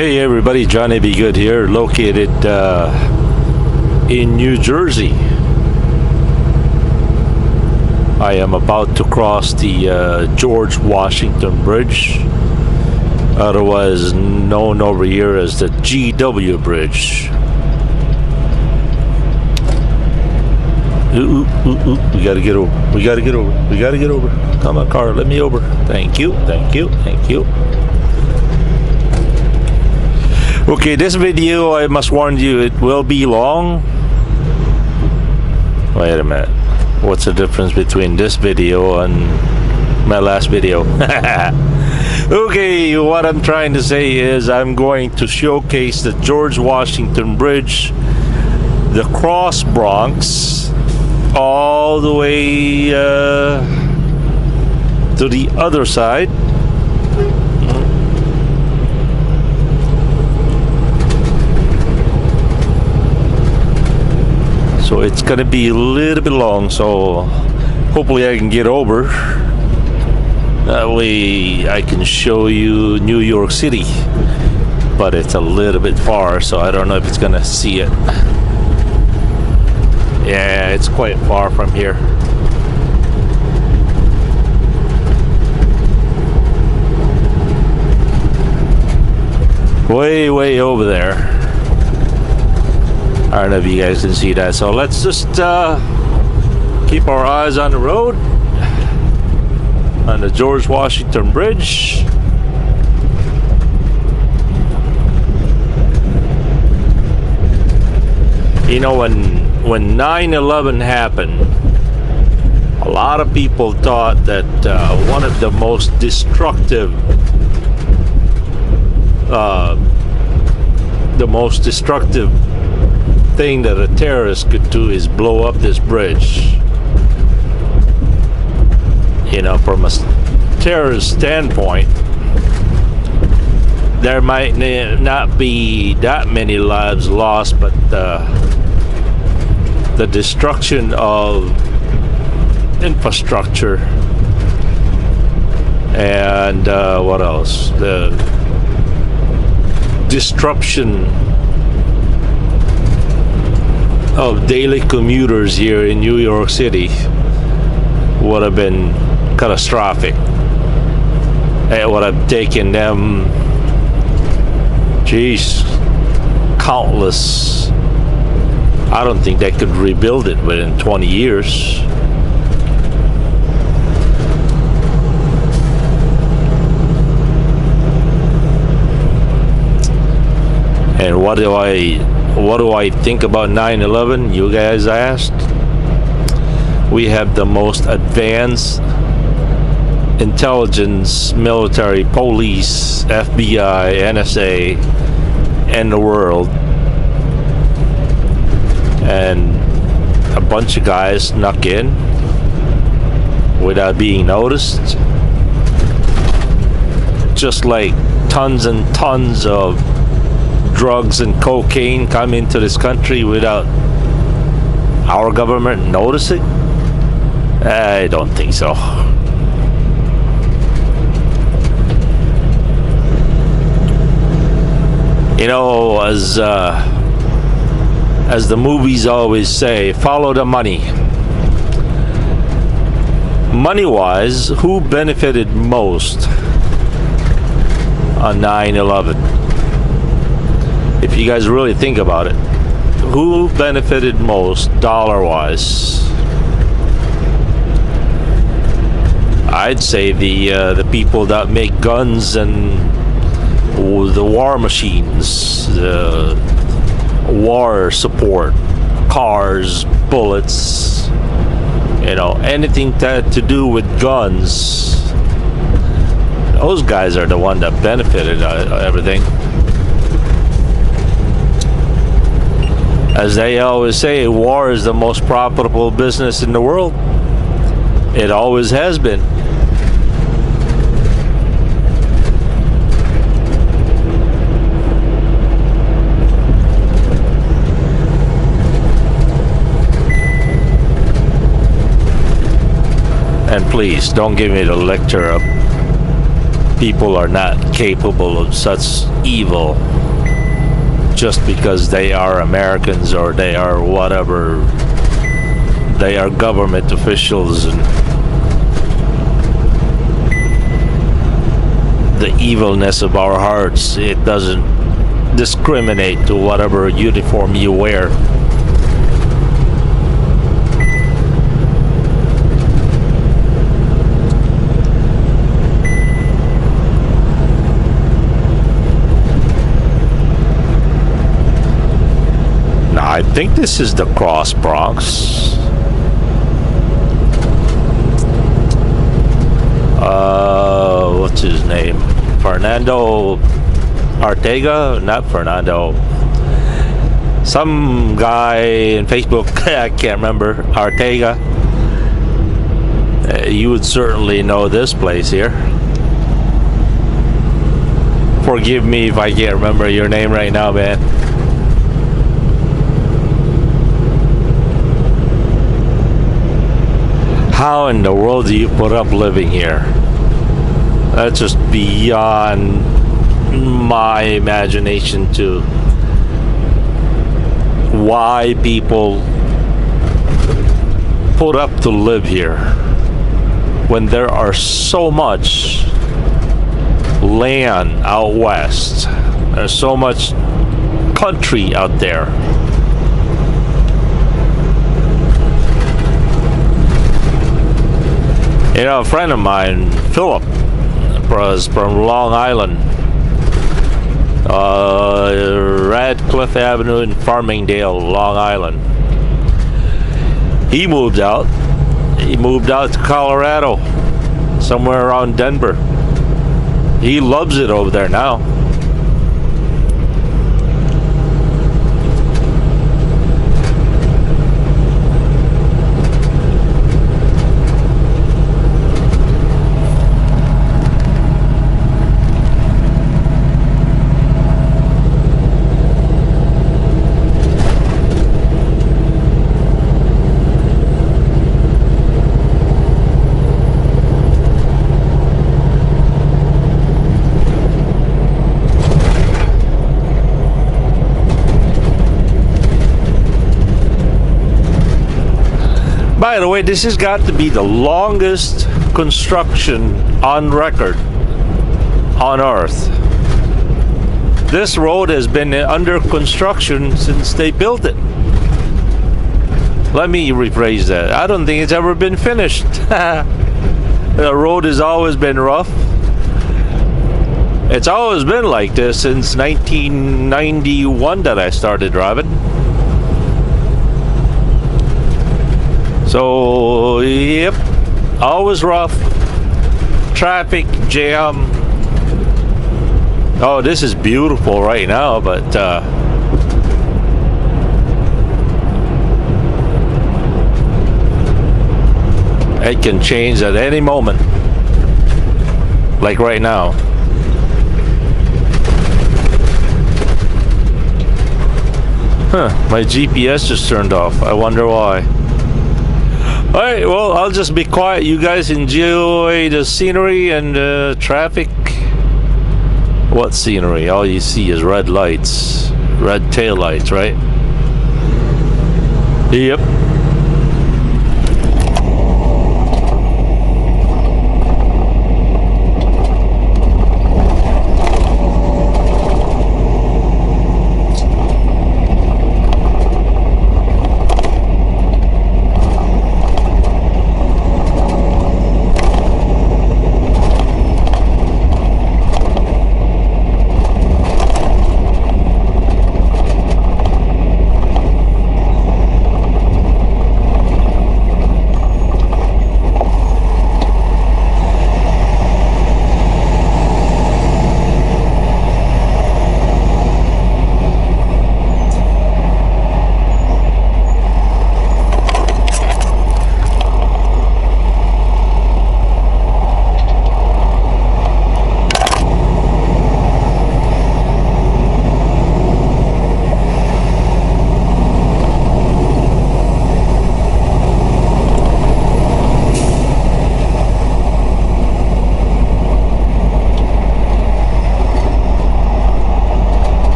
Hey everybody, Johnny Be Good here, located in New Jersey. I am about to cross the George Washington Bridge, otherwise known over here as the GW Bridge. We gotta get over. We gotta get over. We gotta get over. Come on, car, let me over. Thank you, thank you, thank you. Okay, this video, I must warn you, it will be long. Wait a minute. What's the difference between this video and my last video? Okay, what I'm trying to say is I'm going to showcase the George Washington Bridge, the cross Bronx, all the way to the other side. So it's gonna be a little bit long, so hopefully I can get over. That way I can show you New York City, but it's a little bit far, so I don't know if it's gonna see it. Yeah, it's quite far from here. Way over there. I don't know if you guys can see that, so let's just keep our eyes on the road, on the George Washington Bridge. You know, when 9/11 happened, a lot of people thought that one of the most destructive thing that a terrorist could do is blow up this bridge. You know, from a terrorist standpoint, there might not be that many lives lost, but the destruction of infrastructure and what else? The disruption of daily commuters here in New York City would have been catastrophic. It would have taken them, countless. I don't think they could rebuild it within 20 years. And what do I think about 9/11? You guys asked. We have the most advanced intelligence, military, police, FBI, NSA in the world, and a bunch of guys snuck in without being noticed, just like tons and tons of drugs and cocaine come into this country without our government noticing? I don't think so. You know, as the movies always say, follow the money. Money-wise, who benefited most on 9/11? If you guys really think about it, who benefited most dollar-wise? I'd say the people that make guns and the war machines, the war support, cars, bullets, you know, anything that to do with guns. Those guys are the one that benefited everything. As they always say, war is the most profitable business in the world. It always has been. And please, don't give me the lecture up people are not capable of such evil just because they are Americans or they are whatever. They are government officials, and the evilness of our hearts, it doesn't discriminate to whatever uniform you wear. Now, I think this is the Cross Bronx. What's his name? Fernando Ortega? Not Fernando. Some guy in Facebook, I can't remember. Ortega. You would certainly know this place here. Forgive me if I can't remember your name right now, man. How in the world do you put up living here? That's just beyond my imagination to why people put up to live here when there are so much land out west. There's so much country out there. You know, a friend of mine, Philip, was from Long Island, Radcliffe Avenue in Farmingdale, Long Island. He moved out. He moved out to Colorado, somewhere around Denver. He loves it over there now. By the way, this has got to be the longest construction on record on Earth. This road has been under construction since they built it. Let me rephrase that. I don't think it's ever been finished. The road has always been rough. It's always been like this since 1991 that I started driving. So, yep, always rough, traffic jam. Oh, this is beautiful right now, but it can change at any moment, like right now. My GPS just turned off. I wonder why. Alright, well, I'll just be quiet. You guys enjoy the scenery and traffic. What scenery? All you see is red lights. Red tail lights, right? Yep.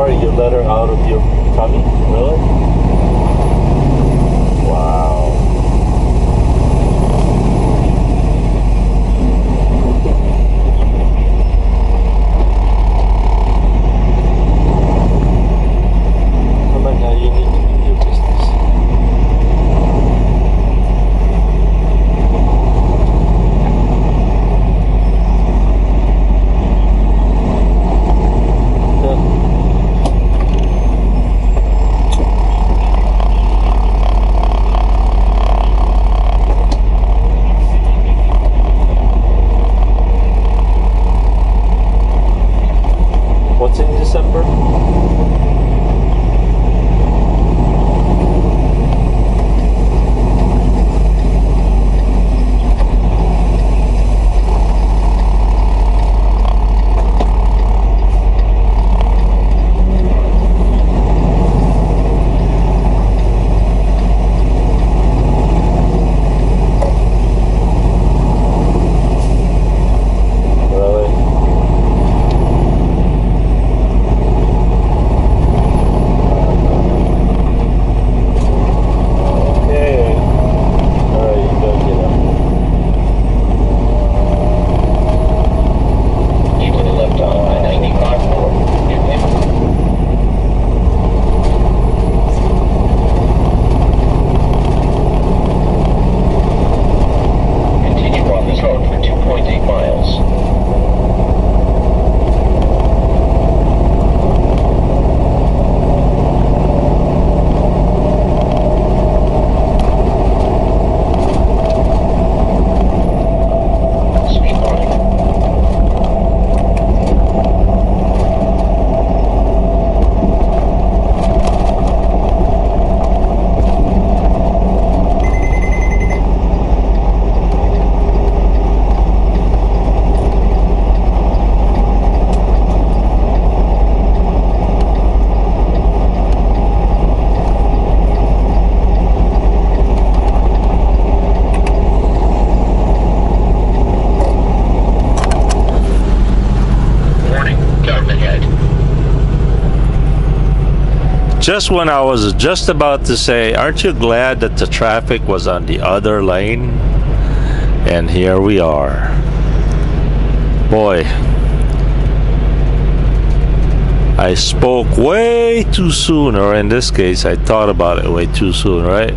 car, you let her out of your tummy? Really? Wow. Come on now, you need to do your business. What's in December? Just when I was just about to say, aren't you glad that the traffic was on the other lane? And here we are. Boy, I spoke way too soon, or in this case, I thought about it way too soon, right?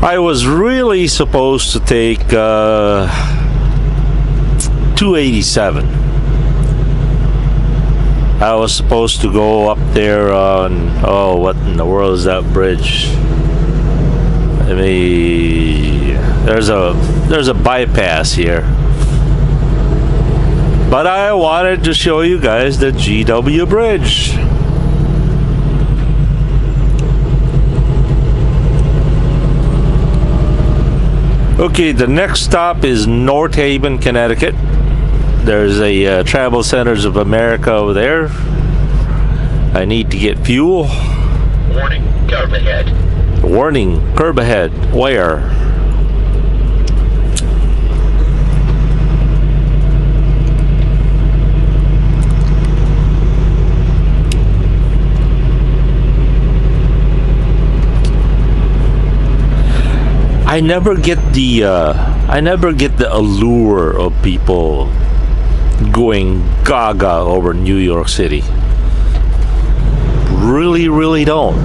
I was really supposed to take 287. I was supposed to go up there on, oh, what in the world is that bridge? I mean, there's a bypass here. But I wanted to show you guys the GW Bridge. Okay, the next stop is North Haven, Connecticut. There's a Travel Centers of America over there. I need to get fuel. Warning, curb ahead. Warning, curb ahead. Where? I never get the allure of people going gaga over New York City. Really, really don't.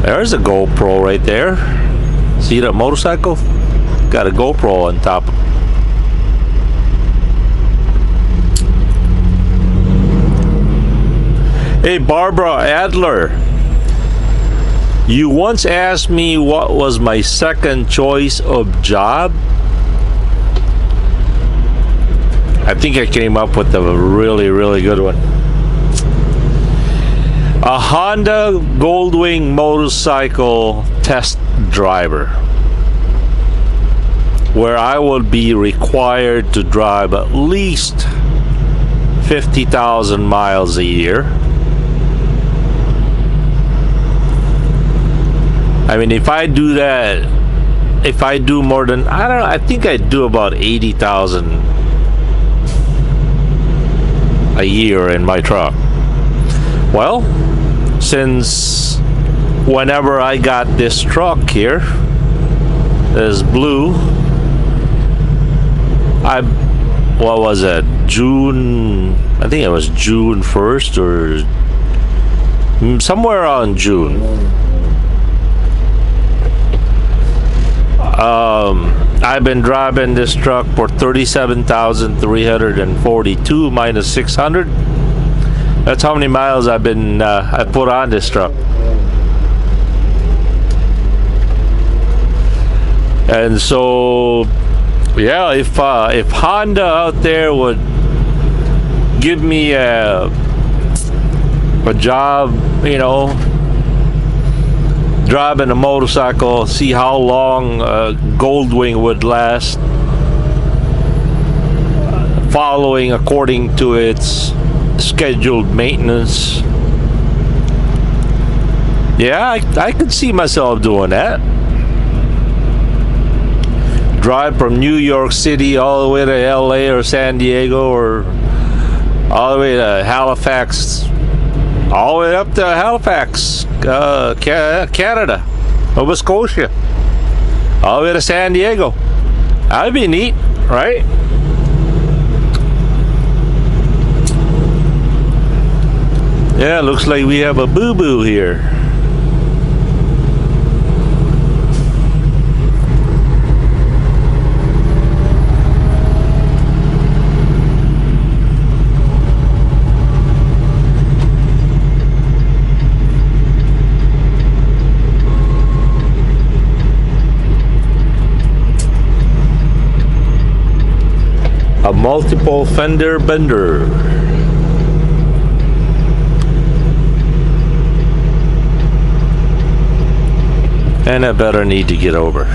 There's a GoPro right there. See that motorcycle? Got a GoPro on top. Hey, Barbara Adler. You once asked me what was my second choice of job. I think I came up with a really, really good one. A Honda Goldwing motorcycle test driver, where I would be required to drive at least 50,000 miles a year. I mean, if I do that, if I do more than, I don't know, I think I do about 80,000 a year in my truck. Well, since whenever I got this truck here, this blue, what was it, June, I think it was June 1st or somewhere around June. I've been driving this truck for 37,342 minus 600. That's how many miles I've been I put on this truck. And so, yeah, if Honda out there would give me a job, you know, driving a motorcycle, see how long Goldwing would last, following according to its scheduled maintenance. Yeah, I could see myself doing that. Drive from New York City all the way to LA or San Diego, or all the way to Halifax, all the way up to Halifax, Canada, Nova Scotia, all the way to San Diego. That'd be neat, right? Yeah, looks like we have a boo-boo here. A multiple fender bender. And I better need to get over.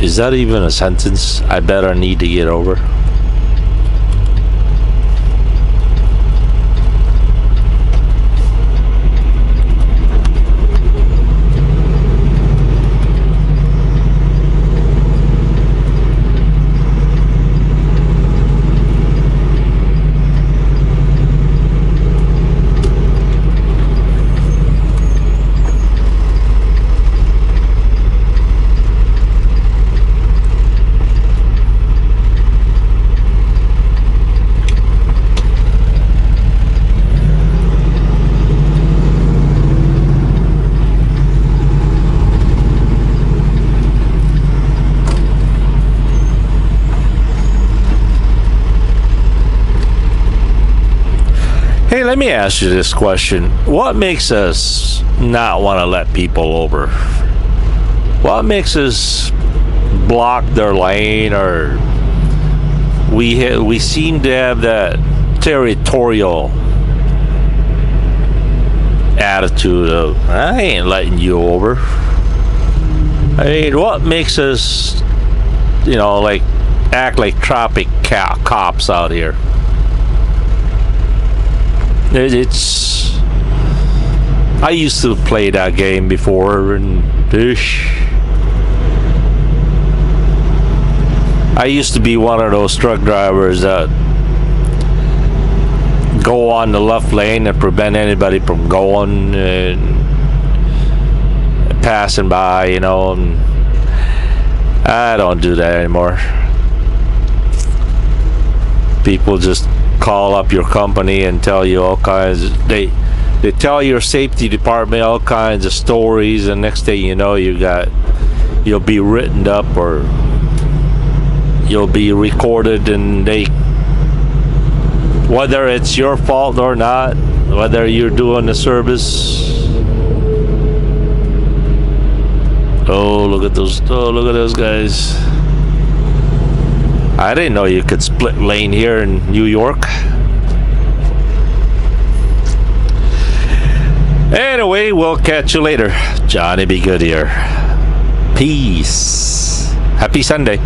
Is that even a sentence? I better need to get over. Hey, let me ask you this question. What makes us not want to let people over? What makes us block their lane, or we seem to have that territorial attitude of, I ain't letting you over. I mean, what makes us, you know, like act like traffic cops out here? It's, I used to play that game before, and I used to be one of those truck drivers that go on the left lane and prevent anybody from going and passing by, you know, and I don't do that anymore. People just call up your company and tell you all kinds, they tell your safety department all kinds of stories, and next thing you know, you'll be written up, or you'll be recorded, and whether it's your fault or not, whether you're doing the service. Look at those guys. I didn't know you could split lane here in New York. Anyway, we'll catch you later. Johnny B. Good here. Peace. Happy Sunday.